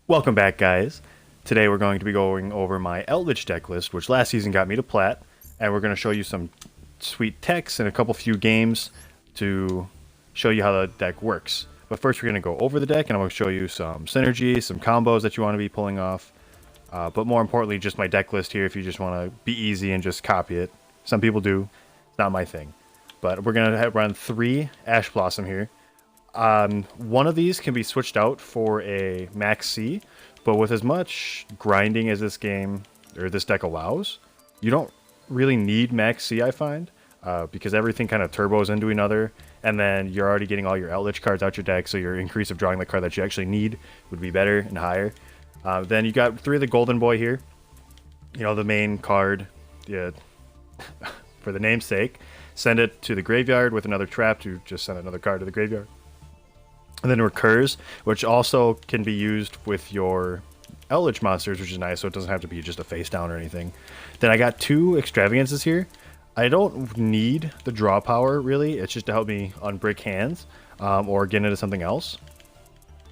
Welcome back, guys. Today we're going to be going over my Eldlich Decklist, which last season got me to Plat, and we're going to show you some sweet techs and a couple few games to show you how the deck works. But first we're going to go over the deck, and I'm going to show you some synergy, some combos that you want to be pulling off, but more importantly, just my deck list here if you just want to be easy and just copy it. Some people do. It's not my thing. But we're going to run 3 Ash Blossom here. One of these can be switched out for a max C, but with as much grinding as this game or this deck allows, you don't really need max C, I find, because everything kind of turbos into another, and then you're already getting all your Eldlich cards out your deck, so your increase of drawing the card that you actually need would be better and higher. Then you got 3 of the Golden Boy here, you know, the main card, yeah, for the namesake. Send it to the graveyard with another trap to just send another card to the graveyard. And then recurs, which also can be used with your Eldlich monsters, which is nice, so it doesn't have to be just a face down or anything. Then I got 2 extravagances here. I don't need the draw power, really. It's just to help me unbrick hands or get into something else.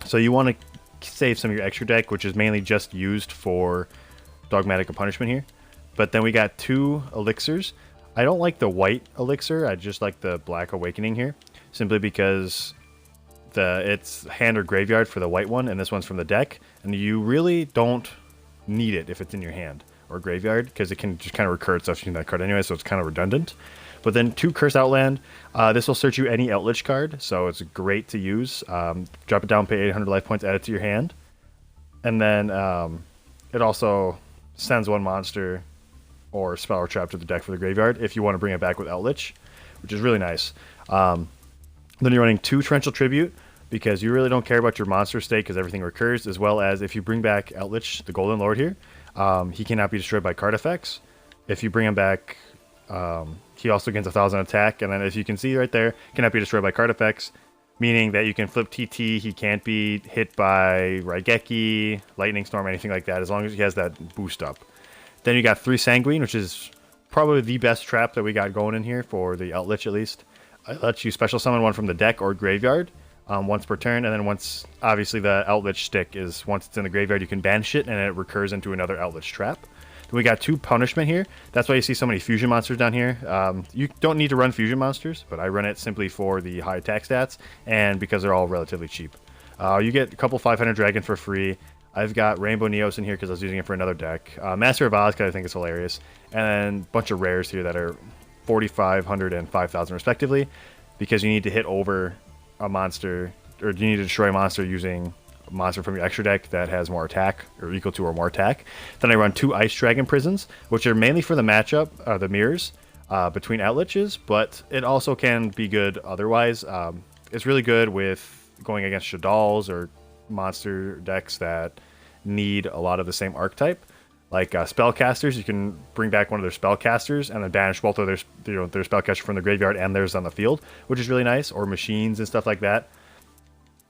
So you want to save some of your extra deck, which is mainly just used for Dogmatic of Punishment here. But then we got 2 elixirs. I don't like the white elixir. I just like the Black Awakening here, simply because it's hand or graveyard for the white one, and this one's from the deck, and you really don't need it if it's in your hand or graveyard, because it can just kind of recur itself using that card anyway, so it's kind of redundant. But then 2 Curse Outland. This will search you any Eldlich card, so it's great to use. Drop it down, pay 800 life points, add it to your hand, and then it also sends 1 monster or spell or trap to the deck for the graveyard if you want to bring it back with Eldlich, which is really nice. Then you're running 2 Torrential Tribute, because you really don't care about your monster state because everything recurs, as well as if you bring back Eldlich, the Golden Lord here, he cannot be destroyed by card effects. If you bring him back, he also gains 1,000 attack, and then as you can see right there, cannot be destroyed by card effects, meaning that you can flip TT, he can't be hit by Raigeki, Lightning Storm, anything like that, as long as he has that boost up. Then you got 3 Sanguine, which is probably the best trap that we got going in here for the Eldlich at least. It lets you special summon 1 from the deck or graveyard once per turn, and then once, obviously the Eldlich stick is once it's in the graveyard you can banish it and it recurs into another Eldlich trap. Then we got 2 Punishment here. That's why you see so many fusion monsters down here. You don't need to run fusion monsters, but I run it simply for the high attack stats and because they're all relatively cheap. You get a couple 500 Dragon for free. I've got Rainbow Neos in here because I was using it for another deck. Master of Oz because I think it's hilarious. And then a bunch of rares here that are 4,500 and 5,000 respectively, because you need to hit over a monster, or you need to destroy a monster using a monster from your extra deck that has more attack, or equal to or more attack. Then I run 2 Ice Dragon Prisons, which are mainly for the matchup, the mirrors, between Eldliches, but it also can be good otherwise. It's really good with going against Shadalls or monster decks that need a lot of the same archetype. Like spellcasters, you can bring back one of their spellcasters and then banish both of their spellcaster from the graveyard and theirs on the field, which is really nice. Or machines and stuff like that.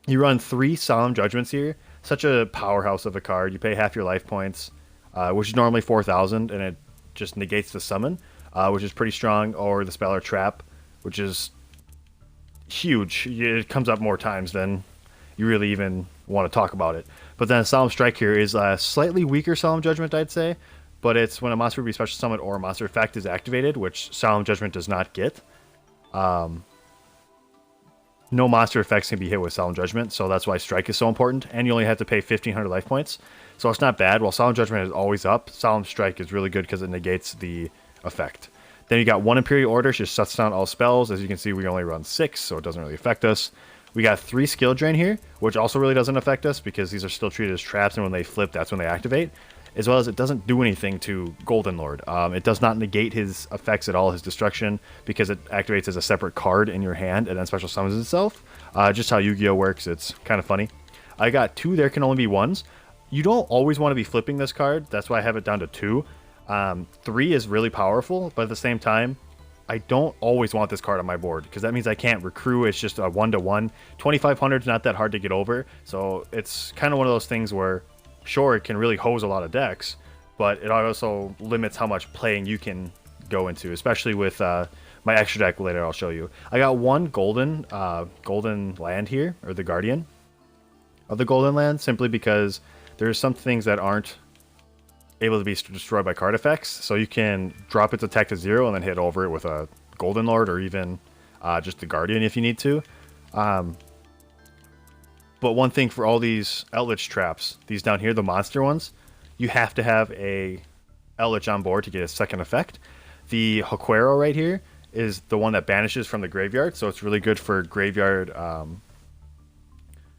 You run 3 Solemn Judgments here. Such a powerhouse of a card. You pay half your life points, which is normally 4,000, and it just negates the summon, which is pretty strong. Or the spell or trap, which is huge. It comes up more times than you really even want to talk about it. But then Solemn Strike here is a slightly weaker Solemn Judgment, I'd say, but it's when a monster would be special summoned or a monster effect is activated, which Solemn Judgment does not get. No monster effects can be hit with Solemn Judgment, so that's why Strike is so important, and you only have to pay 1,500 life points, so it's not bad. While Solemn Judgment is always up, Solemn Strike is really good because it negates the effect. Then you got 1 Imperial Order, just shuts down all spells. As you can see, we only run 6, so it doesn't really affect us. We got 3 Skill Drain here, which also really doesn't affect us because these are still treated as traps, and when they flip, that's when they activate. As well as it doesn't do anything to Golden Lord. It does not negate his effects at all, his destruction, because it activates as a separate card in your hand and then special summons itself. Just how Yu-Gi-Oh works, it's kind of funny. I got 2 There Can Only Be Ones. You don't always want to be flipping this card, that's why I have it down to 2. 3 is really powerful, but at the same time, I don't always want this card on my board, because that means I can't recruit. It's just a 1-to-1. 2,500 is not that hard to get over, so it's kind of one of those things where, sure, it can really hose a lot of decks, but it also limits how much playing you can go into, especially with my extra deck later I'll show you. I got 1 golden land here, or the Guardian of the Golden Land, simply because there's some things that aren't able to be destroyed by card effects, so you can drop its attack to 0 and then hit over it with a Golden Lord or even just the Guardian if you need to. But one thing for all these Eldlich traps, these down here, the monster ones, you have to have a Eldlich on board to get a second effect. The Hoquero right here is the one that banishes from the graveyard, so it's really good for graveyard, or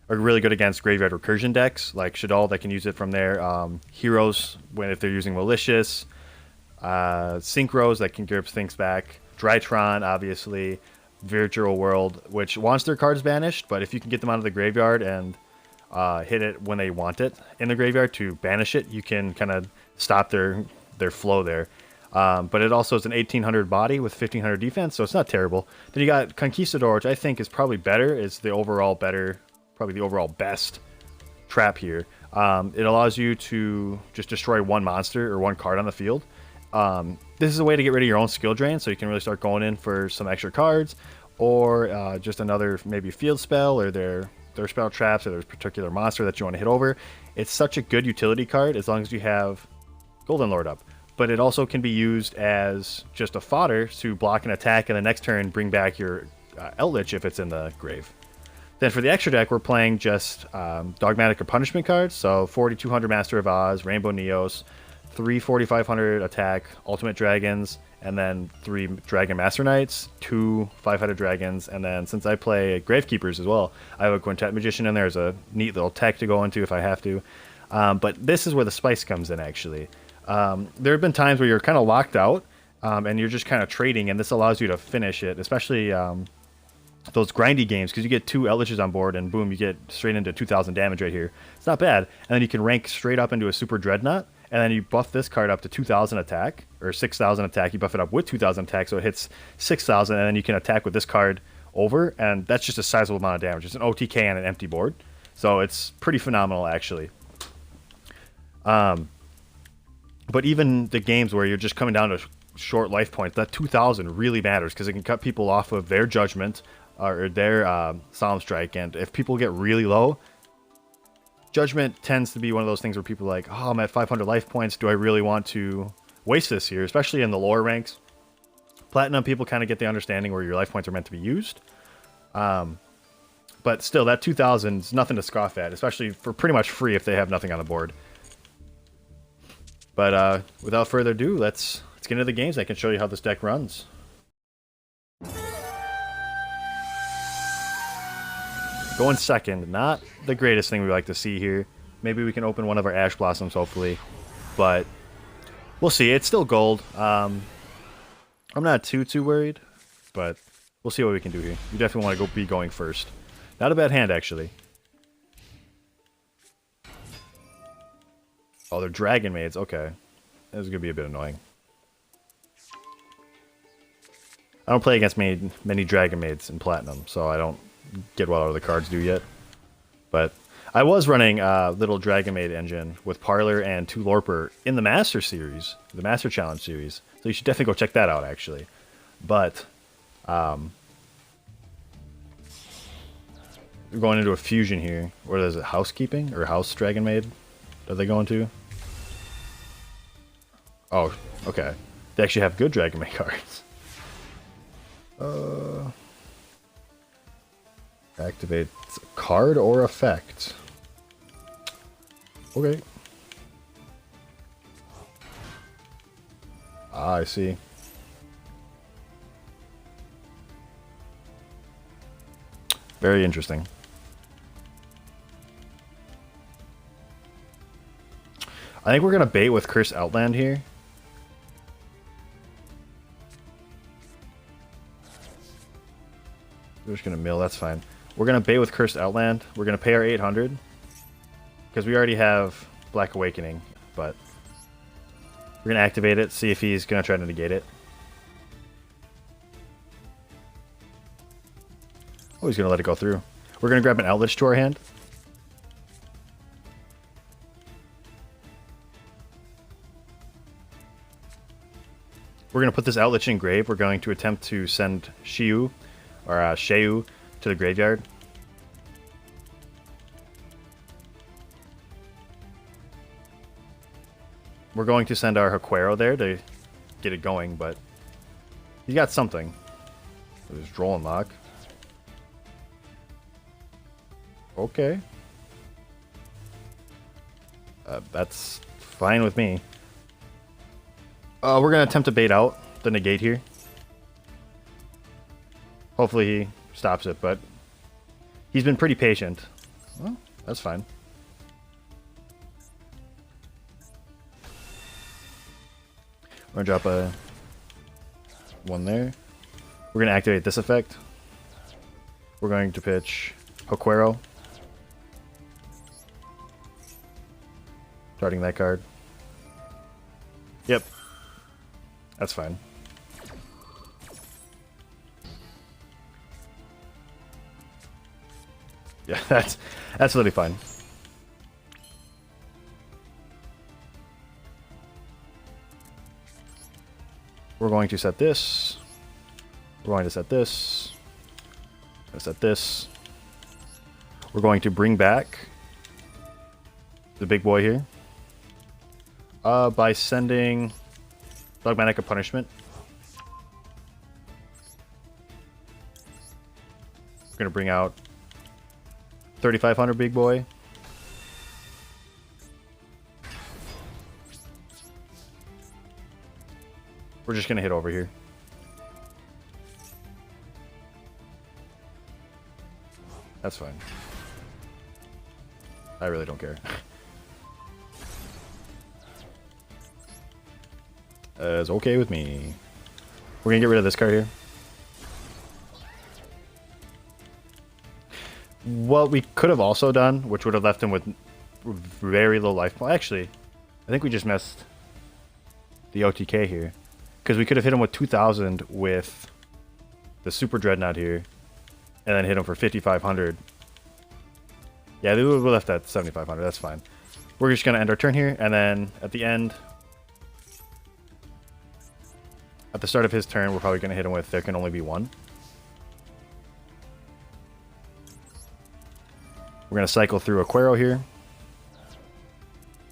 really good against graveyard recursion decks, like Shaddoll that can use it from there. Heroes, if they're using Malicious. Synchros that can give things back. Drytron, obviously. Virtual World, which wants their cards banished, but if you can get them out of the graveyard and hit it when they want it in the graveyard to banish it, you can kind of stop their flow there. But it also is an 1800 body with 1500 defense, so it's not terrible. Then you got Conquistador, which I think is probably better. It's the overall better, probably the overall best trap here. It allows you to just destroy one monster or one card on the field. This is a way to get rid of your own skill drain, so you can really start going in for some extra cards, or just another maybe field spell, or their spell traps, or there's a particular monster that you want to hit over. It's such a good utility card as long as you have Golden Lord up. But it also can be used as just a fodder to block an attack, and the next turn bring back your Eldlich if it's in the grave. Then for the extra deck, we're playing just Dogmatic or Punishment cards, so 4200 Master of Oz, Rainbow Neos, 3 4500 attack Ultimate Dragons, and then 3 Dragon Master Knights, 2 500 Dragons, and then since I play Gravekeepers as well, I have a Quintet Magician in there as a neat little tech to go into if I have to. But this is where the spice comes in, actually. There have been times where you're kind of locked out, and you're just kind of trading, and this allows you to finish it, especially those grindy games, because you get 2 Eldliches on board, and boom, you get straight into 2000 damage right here. It's not bad. And then you can rank straight up into a Super Dreadnought, and then you buff this card up to 2000 attack, or 6000 attack. You buff it up with 2000 attack, so it hits 6000, and then you can attack with this card over, and that's just a sizable amount of damage. It's an OTK on an empty board, so it's pretty phenomenal, actually. But even the games where you're just coming down to short life points, that 2000 really matters, because it can cut people off of their Judgment, or their Solemn Strike, and if people get really low, Judgment tends to be one of those things where people are like, oh, I'm at 500 life points. Do I really want to waste this here? Especially in the lower ranks. Platinum, people kind of get the understanding where your life points are meant to be used. But still, that 2000 is nothing to scoff at, especially for pretty much free if they have nothing on the board. But without further ado, let's get into the games. I can show you how this deck runs. Going second, not the greatest thing we like to see here. Maybe we can open one of our Ash Blossoms, hopefully. But we'll see. It's still gold. I'm not too worried, but we'll see what we can do here. You definitely want to be going first. Not a bad hand, actually. Oh, they're Dragon Maids. Okay. This is going to be a bit annoying. I don't play against many Dragon Maids in Platinum, so I don't get what all the cards do yet. But I was running a little Dragon Maid engine with Parlor and 2 Lorper in the Master Series, the Master Challenge Series. So you should definitely go check that out, actually. But we're going into a fusion here. What is it, Housekeeping or House Dragon Maid? Are they going to? Oh, okay. They actually have good Dragon Maid cards. Activate card or effect. Okay. Ah, I see. Very interesting. I think we're going to bait with Cursed Outland here. We're just going to mill, that's fine. We're going to bait with Cursed Outland. We're going to pay our 800. Because we already have Black Awakening. But we're going to activate it, see if he's going to try to negate it. Oh, he's going to let it go through. We're going to grab an Eldlich to our hand. We're going to put this Eldlich in grave. We're going to attempt to send Shiu, or Sheu, to the graveyard. We're going to send our Haquero there to get it going, but he's got something. There's Droll and Lock. Okay. That's fine with me. We're going to attempt to bait out the negate here. Hopefully he stops it, but he's been pretty patient. Well, that's fine. We're going to drop a one there. We're going to activate this effect. We're going to pitch Haquero. Starting that card. Yep. That's fine. Yeah, that's absolutely fine. We're going to set this. We're going to set this. Set this. We're going to bring back the big boy here. By sending Dogmatic of Punishment. We're going to bring out 3,500 big boy. We're just going to hit over here. That's fine. I really don't care. It's okay with me. We're going to get rid of this card here. What we could have also done, which would have left him with very low life point. Actually, I think we just messed the OTK here. Because we could have hit him with 2,000 with the Super Dreadnought here. And then hit him for 5,500. Yeah, we would have left that 7,500. That's fine. We're just going to end our turn here. And then at the end, at the start of his turn, we're probably going to hit him with There Can Only Be One. We're going to cycle through Haquero here.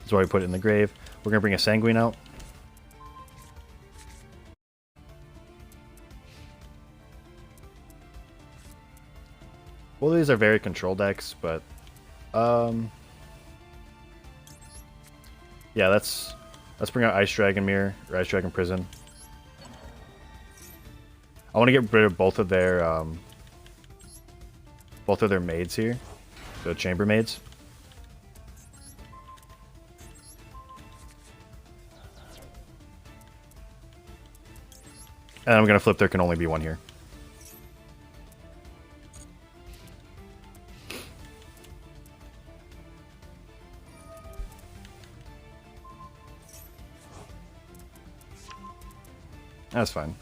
That's why we put it in the grave. We're going to bring a Sanguine out. Well, these are very control decks, but yeah, let's bring out Ice Dragon Mirror or Ice Dragon Prison. I want to get rid of both of their maids here, the chamber maids. And I'm gonna flip There Can Only Be One here. That's fine.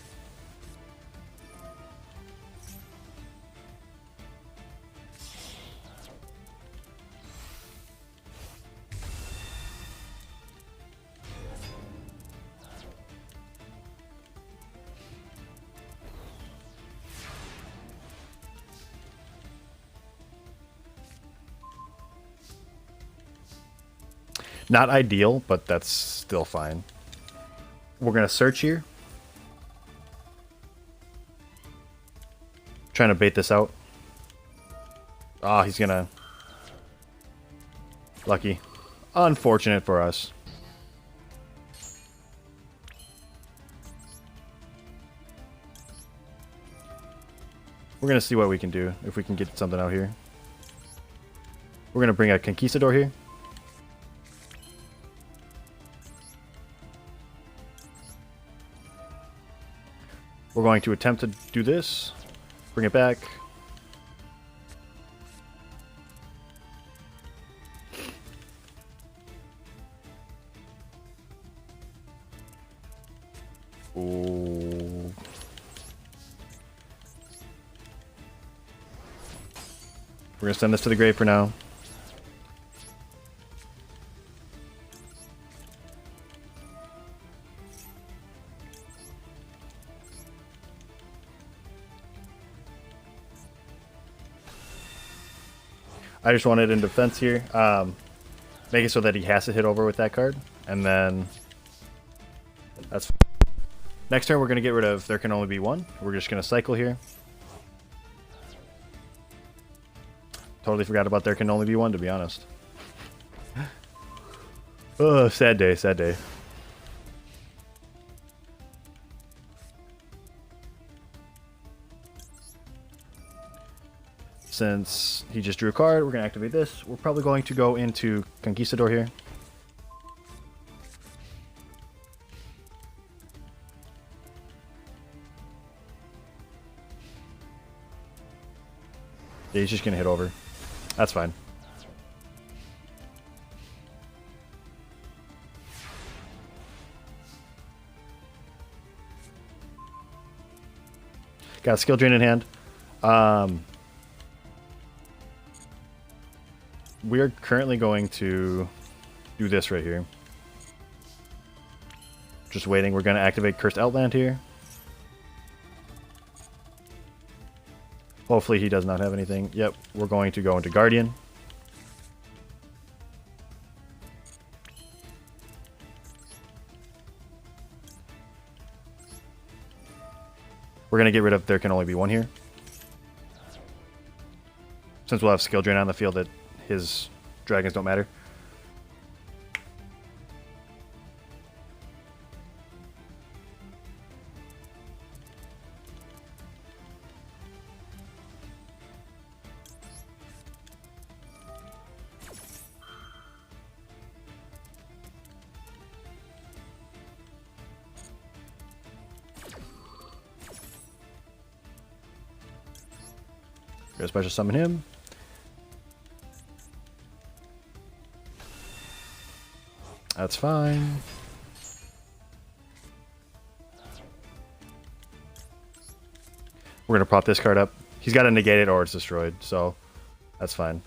Not ideal, but that's still fine. We're gonna search here. Trying to bait this out. Ah, he's gonna... Lucky. Unfortunate for us. We're gonna see what we can do, if we can get something out here. We're gonna bring a Conquistador here. We're going to attempt to do this. Bring it back. Ooh. We're gonna send this to the grave for now. I just wanted in defense here. Make it so that he has to hit over with that card. And then That's fine. Next turn, we're going to get rid of There Can Only Be One. We're just going to cycle here. Totally forgot about There Can Only Be One, to be honest. Oh, sad day, sad day. Since he just drew a card, we're going to activate this. We're probably going to go into Conquistador here. Yeah, he's just going to hit over. That's fine. Got a skill drain in hand. We are currently going to do this right here. Just waiting. We're going to activate Cursed Outland here. Hopefully he does not have anything. Yep, we're going to go into Guardian. We're going to get rid of There Can Only Be One here. Since we'll have skill drain on the field that his dragons don't matter. Go special summon him. That's fine. We're gonna prop this card up. He's got to negate it or it's destroyed, so that's fine.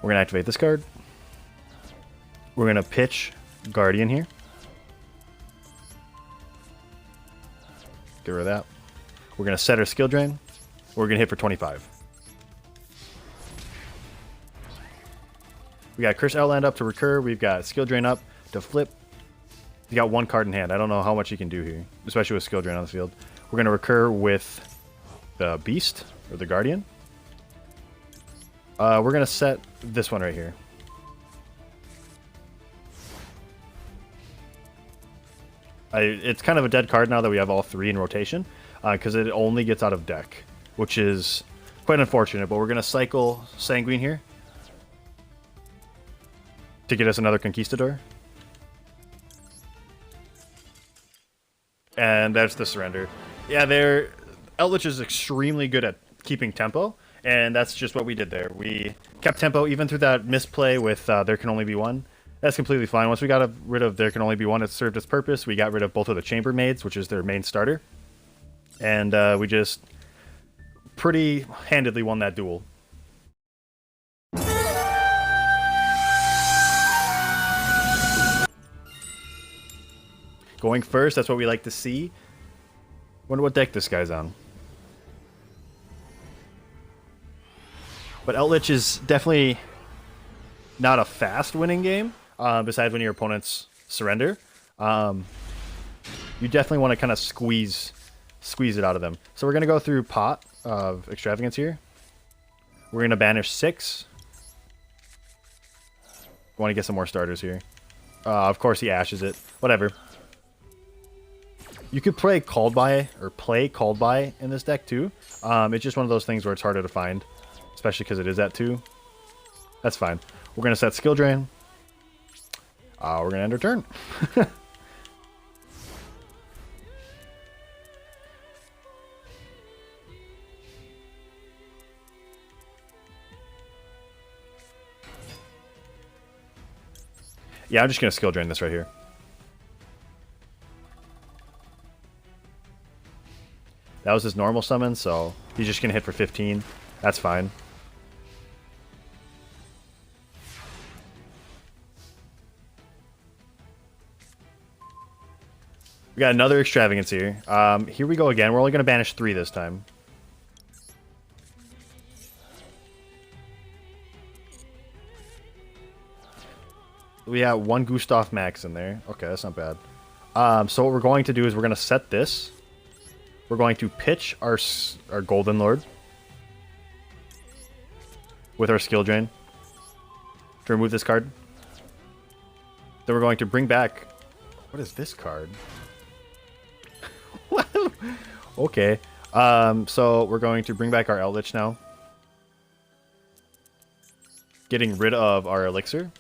We're going to activate this card. We're going to pitch Guardian here. Get rid of that. We're going to set our skill drain. We're going to hit for 25. We got Curse Outland up to recur. We've got skill drain up to flip. You got one card in hand. I don't know how much you can do here, especially with skill drain on the field. We're going to recur with the Beast or the Guardian. We're going to set this one right here. It's kind of a dead card now that we have all three in rotation, because it only gets out of deck, which is quite unfortunate, but we're going to cycle Sanguine here to get us another Conquistador. And that's the surrender. Yeah, Eldlich is extremely good at keeping tempo, and that's just what we did there. We kept tempo even through that misplay with There Can Only Be One. That's completely fine. Once we got rid of There Can Only Be One, it served its purpose. We got rid of both of the Chambermaids, which is their main starter. And we just pretty handedly won that duel. Going first, that's what we like to see. Wonder what deck this guy's on. But Eldlich is definitely not a fast winning game, besides when your opponents surrender. You definitely want to kind of squeeze it out of them. So we're going to go through Pot of Extravagance here. We're going to banish 6. Want to get some more starters here. Of course he ashes it. Whatever. You could play Called By in this deck too. It's just one of those things where it's harder to find, especially because it is at 2. That's fine. We're going to set Skill Drain. We're going to end our turn. Yeah, I'm just going to Skill Drain this right here. That was his normal summon, so he's just going to hit for 15. That's fine. We got another extravagance here. Here we go again. We're only going to banish 3 this time. We have 1 Gustav Max in there. Okay, that's not bad. So what we're going to do is we're going to set this. We're going to pitch our Golden Lord with our skill drain to remove this card. Then we're going to bring back... What is this card? Okay. So we're going to bring back our Eldlich now. Getting rid of our elixir.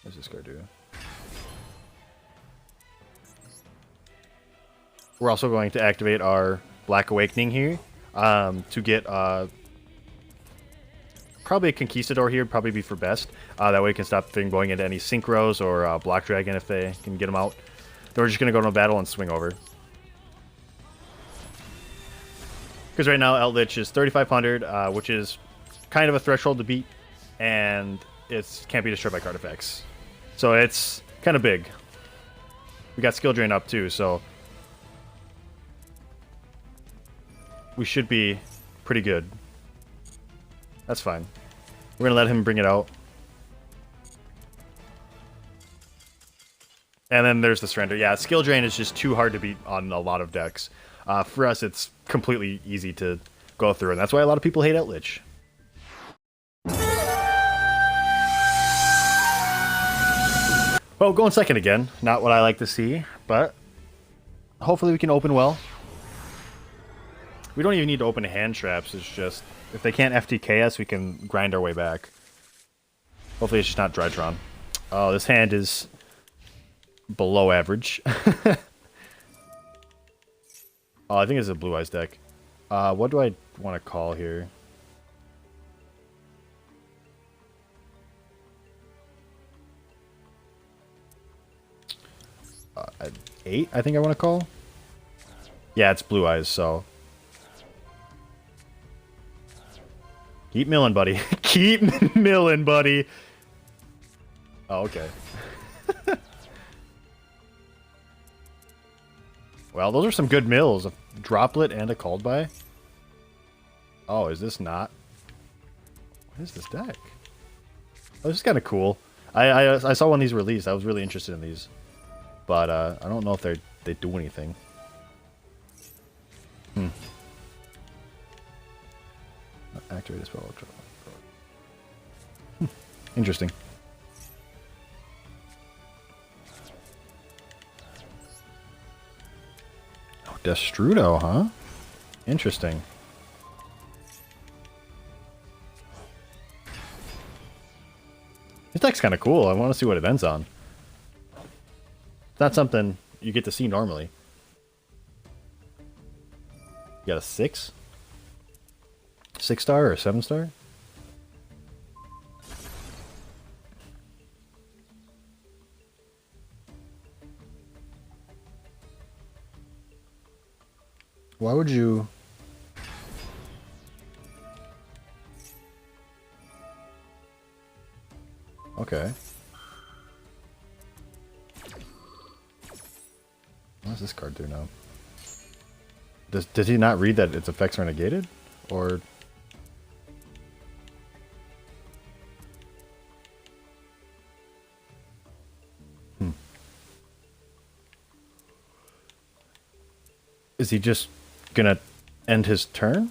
What does this card do? We're also going to activate our Black Awakening here to get probably a Conquistador here, probably be for best. That way we can stop thing going into any Synchros or Block Dragon if they can get them out. Then we're just going to go to battle and swing over. Because right now Eldlich is 3,500, which is kind of a threshold to beat, and it can't be destroyed by card effects. So it's kind of big. We got skill drain up too, so we should be pretty good. That's fine. We're going to let him bring it out. And then there's the surrender. Yeah, skill drain is just too hard to beat on a lot of decks. For us, it's completely easy to go through, and that's why a lot of people hate Eldlich. Well, going second again. Not what I like to see, but hopefully we can open well. We don't even need to open hand traps. It's just, if they can't FTK us, we can grind our way back. Hopefully it's just not Drytron. Oh, this hand is below average. Oh, I think it's a Blue Eyes deck. What do I want to call here? At 8, I think I want to call. Yeah, it's Blue Eyes, so. Keep milling, buddy. Keep milling, buddy. Oh, okay. Well, those are some good mills. A Droplet and a Called By. Oh, is this not? What is this deck? Oh, this is kind of cool. I saw when these released. I was really interested in these. But I don't know if they do anything. Activate a spell. Interesting. Oh, Destrudo, huh? Interesting. This deck's kind of cool. I want to see what it ends on. It's not something you get to see normally. You got a 6? 6-star or 7-star? Why would you... Okay. What does this card do now? Does he not read that its effects are negated? Or... Is he just gonna end his turn?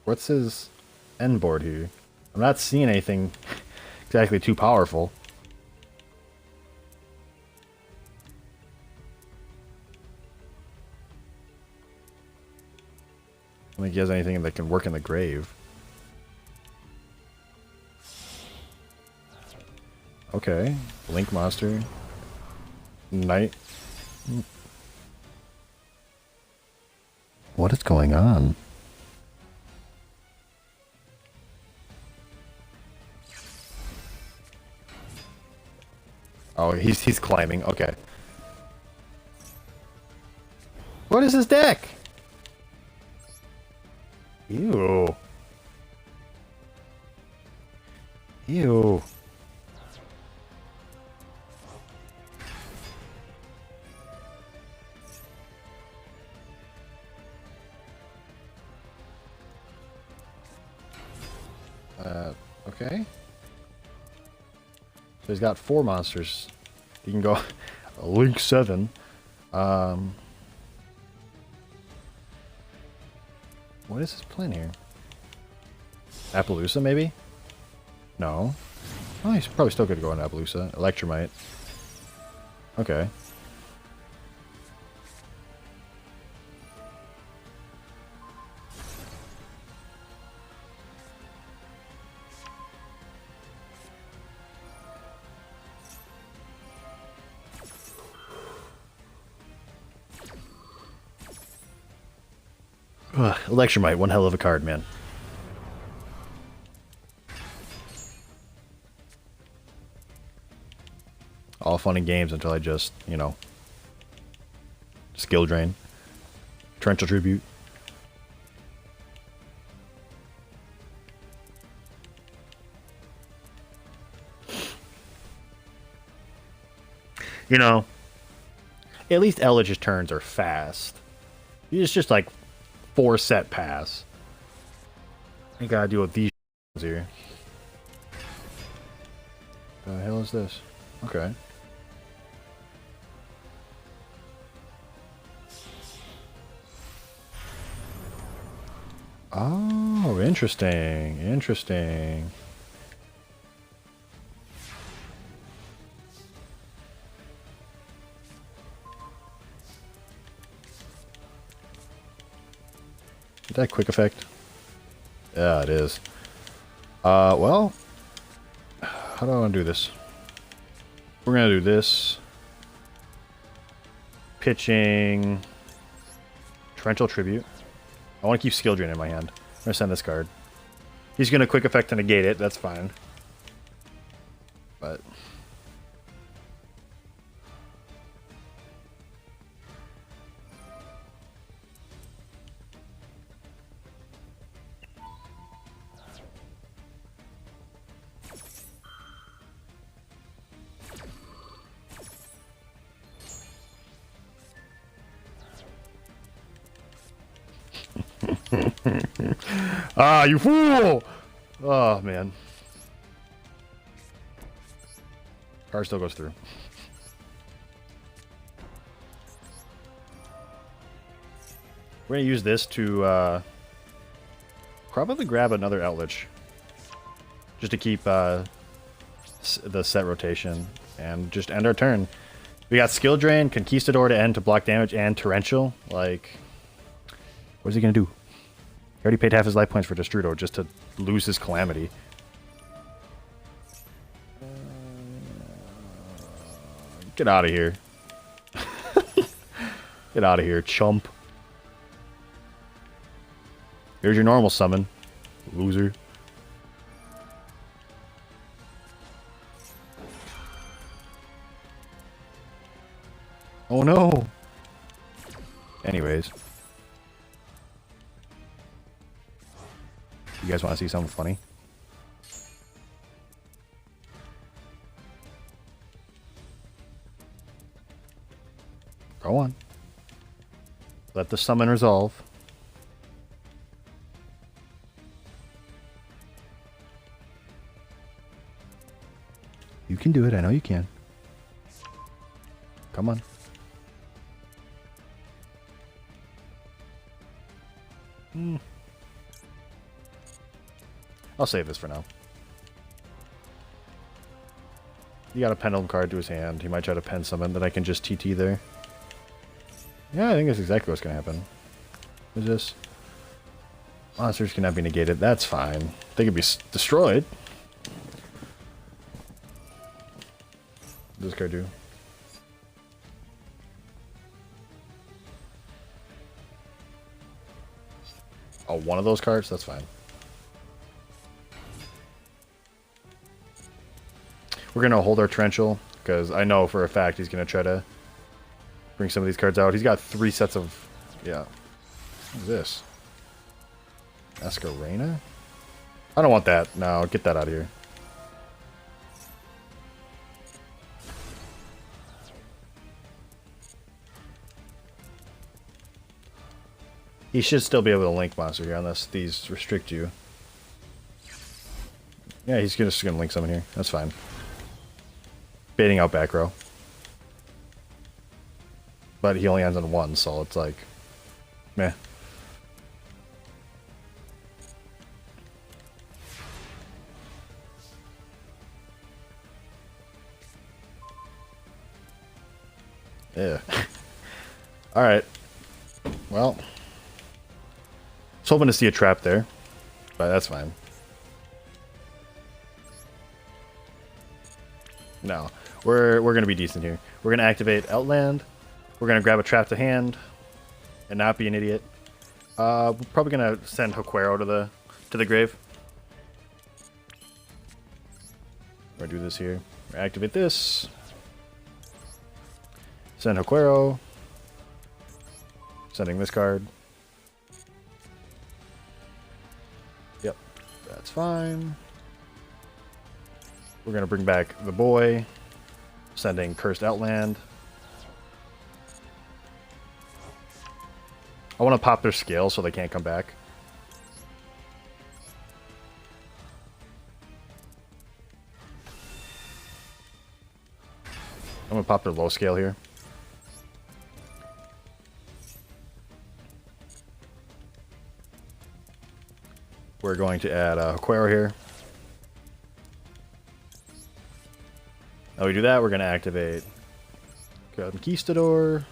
What's his end board here? I'm not seeing anything exactly too powerful. I don't think he has anything that can work in the grave. Okay. Link Monster. Knight. What is going on? Oh, he's climbing. Okay. What is this deck? Ew. Ew. Okay. So he's got 4 monsters. He can go Link 7. What is his plan here? Appaloosa, maybe? No. Oh, he's probably still good to go on Appaloosa. Electromite. Okay. Ugh, Electromite, one hell of a card, man. All fun and games until I just, you know, skill drain. Torrential Tribute. You know, at least Eldlich's turns are fast. It's just like 4 set pass. I gotta deal with these here. The hell is this? Okay. Oh, interesting. Interesting. Is that quick effect? Yeah, it is. Well, how do I want to do this? We're gonna do this. Pitching. Torrential Tribute. I want to keep Skill Drain in my hand. I'm gonna send this card. He's gonna quick effect to negate it. That's fine. But. Ah, you fool! Oh, man. Card still goes through. We're going to use this to probably grab another Eldlich. Just to keep the set rotation and just end our turn. We got Skill Drain, Conquistador to end to block damage, and Torrential. Like, what is he going to do? He already paid half his life points for Destrudo just to lose his Calamity. Get out of here. Get out of here, chump. Here's your normal summon, loser. Oh no! Anyways. You guys want to see something funny? Go on. Let the summon resolve. You can do it. I know you can. Come on. I'll save this for now. He got a Pendulum card to his hand. He might try to pen summon, then I can just TT there. Yeah, I think that's exactly what's going to happen. What is this? Monsters cannot be negated. That's fine. They can be destroyed. What does this card do? Oh, one of those cards? That's fine. We're going to hold our Torrential. because I know for a fact he's going to try to bring some of these cards out. He's got 3 sets of... Yeah. What is this? Masquerena? I don't want that. No, get that out of here. He should still be able to link monster here unless these restrict you. Yeah, he's just going to link some in here. That's fine. Baiting out back row. But he only ends on 1, so it's like... Meh. Yeah. Alright. Well. I was hoping to see a trap there. But that's fine. No. We're gonna be decent here. We're gonna activate Outland. We're gonna grab a trap to hand. And not be an idiot. We're probably gonna send Hoquero to the grave. We're gonna do this here. We're gonna activate this. Send Hoquero. Sending this card. Yep, that's fine. We're gonna bring back the boy. Sending Cursed Outland. I want to pop their scale so they can't come back. I'm gonna pop their low scale here. We're going to add a Hoquero here. Now we do that, we're going to activate Conquistador.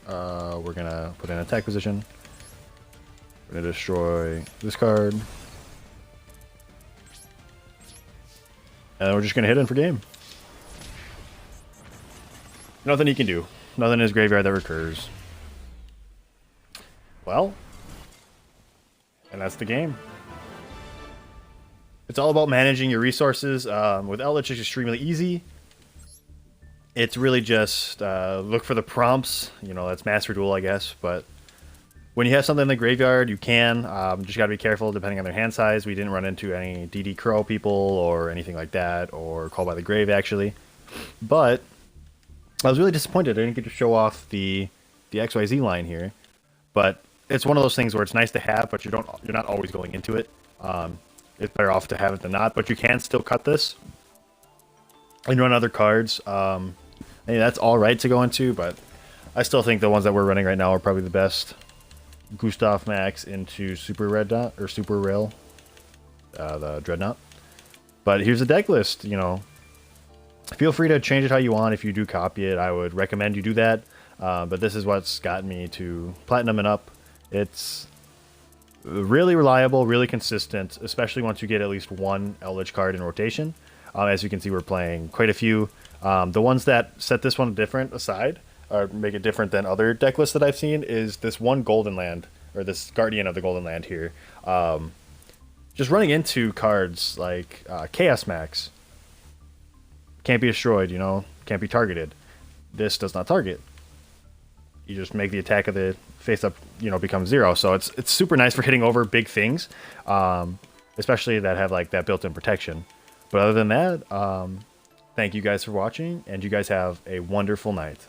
We're going to put in attack position. We're going to destroy this card. And then we're just going to hit in for game. Nothing he can do. Nothing in his graveyard that recurs. Well, and that's the game. It's all about managing your resources. With Eldlich, it's extremely easy. It's really just look for the prompts. You know, that's Master Duel, I guess. But when you have something in the graveyard, you can. Just got to be careful depending on their hand size. We didn't run into any DD Crow people or anything like that, or Call by the Grave, actually. But I was really disappointed I didn't get to show off the XYZ line here. But it's one of those things where it's nice to have, but you're not always going into it. It's better off to have it than not, but you can still cut this and run other cards. Hey, that's all right to go into, but I still think the ones that we're running right now are probably the best. Gustav Max into Super Red Dot or Super Rail, the Dreadnought. But here's the deck list. You know, feel free to change it how you want. If you do copy it, I would recommend you do that. But this is what's gotten me to Platinum and up. It's really reliable, really consistent, especially once you get at least one Eldlich card in rotation. As you can see, we're playing quite a few. The ones that set this one different aside, or make it different than other deck lists that I've seen, is this one Golden Land, or this Guardian of the Golden Land here. Just running into cards like Chaos Max. Can't be destroyed, you know, can't be targeted. This does not target. You just make the attack of the face up, you know, become 0. So it's super nice for hitting over big things, especially that have like that built-in protection. But other than that, thank you guys for watching, and you guys have a wonderful night.